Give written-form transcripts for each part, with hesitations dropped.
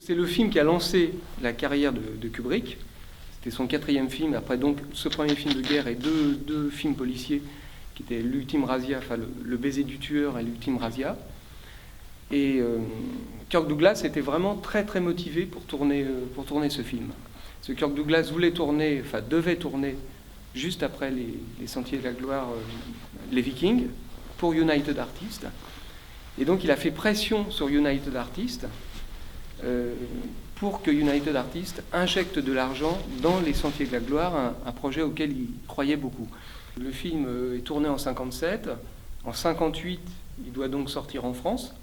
C'est le film qui a lancé la carrière de Kubrick. C'était son 4e film, après donc ce premier film de guerre et deux films policiers qui étaient l'Ultime Razzia, enfin le baiser du tueur et l'Ultime Razzia. Et Kirk Douglas était vraiment très très motivé pour tourner ce film. Parce que Kirk Douglas devait tourner juste après les Sentiers de la Gloire, les Vikings, pour United Artists. Et donc il a fait pression sur United Artists pour que United Artists injecte de l'argent dans les Sentiers de la Gloire, un projet auquel il croyait beaucoup. Le film est tourné en 57. En 58, il doit donc sortir en France.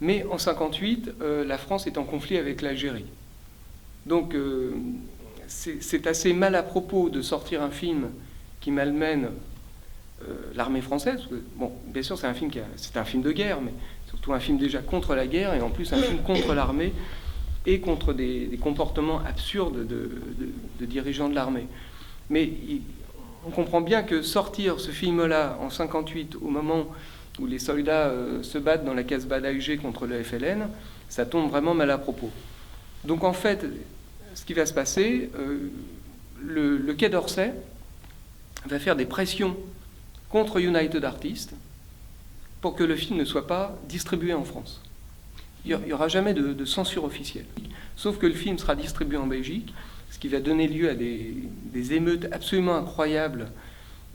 Mais en 58, la France est en conflit avec l'Algérie. Donc c'est assez mal à propos de sortir un film qui malmène l'armée française. Bon, bien sûr, c'est un film de guerre, mais surtout un film déjà contre la guerre, et en plus un film contre l'armée et contre des comportements absurdes de dirigeants de l'armée. Mais on comprend bien que sortir ce film-là en 58, au moment où les soldats se battent dans la Casbah d'Alger contre le FLN, ça tombe vraiment mal à propos. Donc en fait, ce qui va se passer, le Quai d'Orsay va faire des pressions contre United Artists pour que le film ne soit pas distribué en France. Il n'y aura jamais de censure officielle. Sauf que le film sera distribué en Belgique, ce qui va donner lieu à des émeutes absolument incroyables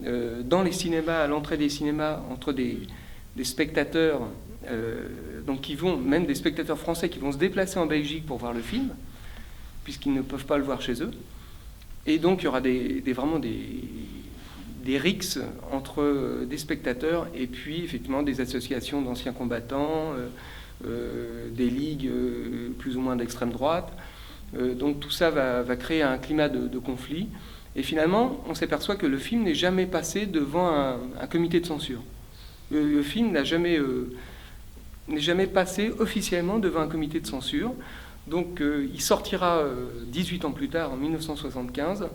dans les cinémas, à l'entrée des cinémas, entre des spectateurs, même des spectateurs français qui vont se déplacer en Belgique pour voir le film, puisqu'ils ne peuvent pas le voir chez eux. Et donc il y aura vraiment des rixes entre des spectateurs et puis effectivement des associations d'anciens combattants, des ligues plus ou moins d'extrême droite. Donc tout ça va créer un climat de conflit. Et finalement, on s'aperçoit que le film n'est jamais passé devant un comité de censure. Le film n'est jamais passé officiellement devant un comité de censure. Donc il sortira 18 ans plus tard, en 1975,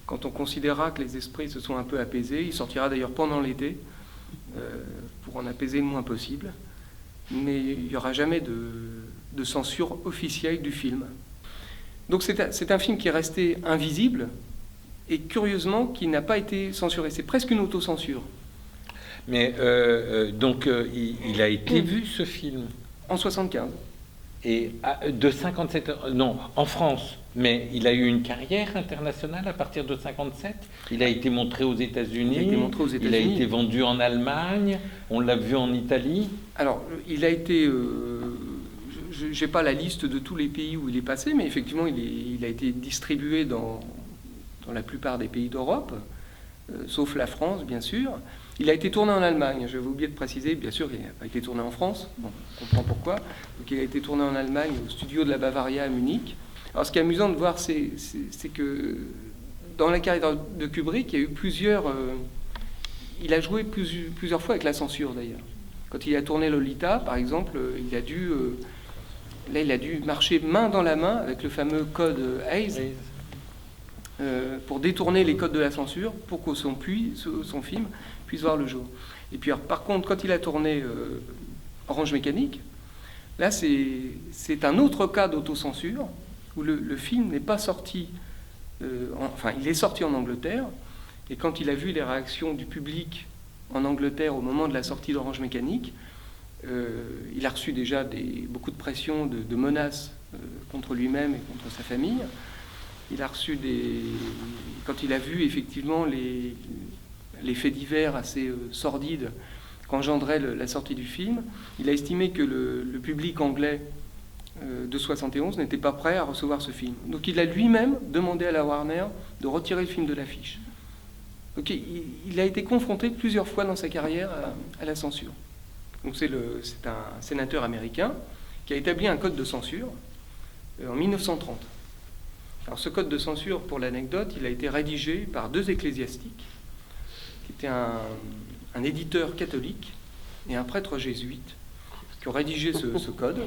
quand on considérera que les esprits se sont un peu apaisés. Il sortira d'ailleurs pendant l'été, pour en apaiser le moins possible. Mais il n'y aura jamais de censure officielle du film. Donc c'est un film qui est resté invisible et curieusement qui n'a pas été censuré. C'est presque une autocensure. Mais il a été vu ce film en 75. Et de 57, non, en France. Mais il a eu une carrière internationale à partir de 57. Il a été montré aux États-Unis. Il a été vendu en Allemagne. On l'a vu en Italie. Alors, il a été. Je n'ai pas la liste de tous les pays où il est passé, mais effectivement, il a été distribué dans la plupart des pays d'Europe, sauf la France, bien sûr. Il a été tourné en Allemagne, j'avais oublié de préciser, bien sûr, il n'a pas été tourné en France, bon, on comprend pourquoi. Donc il a été tourné en Allemagne, au studio de la Bavaria à Munich. Alors ce qui est amusant de voir, c'est que dans la carrière de Kubrick, il y a eu il a joué plusieurs fois avec la censure d'ailleurs. Quand il a tourné Lolita, par exemple, il a dû marcher main dans la main avec le fameux code Hays, pour détourner les codes de la censure, pour que son film puisse voir le jour. Et puis, alors, par contre, quand il a tourné Orange Mécanique, là, c'est un autre cas d'autocensure, où le film n'est pas sorti, il est sorti en Angleterre, et quand il a vu les réactions du public en Angleterre au moment de la sortie d'Orange Mécanique, il a reçu déjà beaucoup de pression, de menaces contre lui-même et contre sa famille. Il a reçu quand il a vu effectivement les faits divers assez sordides qu'engendrait la sortie du film, il a estimé que le public anglais de 71 n'était pas prêt à recevoir ce film. Donc il a lui-même demandé à la Warner de retirer le film de l'affiche. Donc il a été confronté plusieurs fois dans sa carrière à la censure. Donc c'est un sénateur américain qui a établi un code de censure en 1930. Alors ce code de censure, pour l'anecdote, il a été rédigé par 2 ecclésiastiques, qui étaient un éditeur catholique et un prêtre jésuite, qui ont rédigé ce code.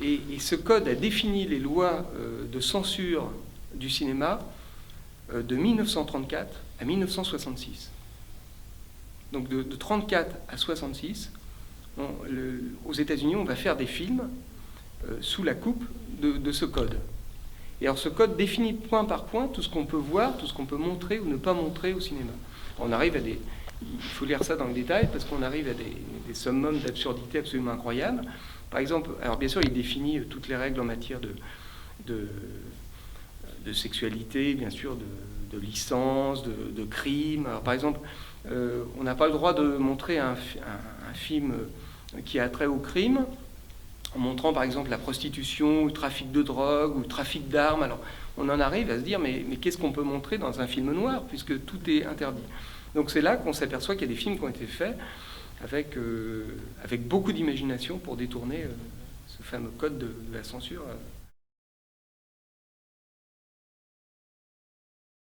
Et ce code a défini les lois de censure du cinéma de 1934 à 1966. Donc de 1934 à 1966, aux États-Unis, on va faire des films sous la coupe de ce code. Et alors ce code définit point par point tout ce qu'on peut voir, tout ce qu'on peut montrer ou ne pas montrer au cinéma. On arrive à des... Il faut lire ça dans le détail parce qu'on arrive à des summums d'absurdité absolument incroyables. Par exemple, alors bien sûr, il définit toutes les règles en matière de sexualité, bien sûr, de licence, de crime. Alors, par exemple, on n'a pas le droit de montrer un film qui a trait au crime en montrant par exemple la prostitution, ou le trafic de drogue, ou le trafic d'armes. Alors on en arrive à se dire mais qu'est-ce qu'on peut montrer dans un film noir puisque tout est interdit. Donc c'est là qu'on s'aperçoit qu'il y a des films qui ont été faits avec beaucoup d'imagination pour détourner ce fameux code de la censure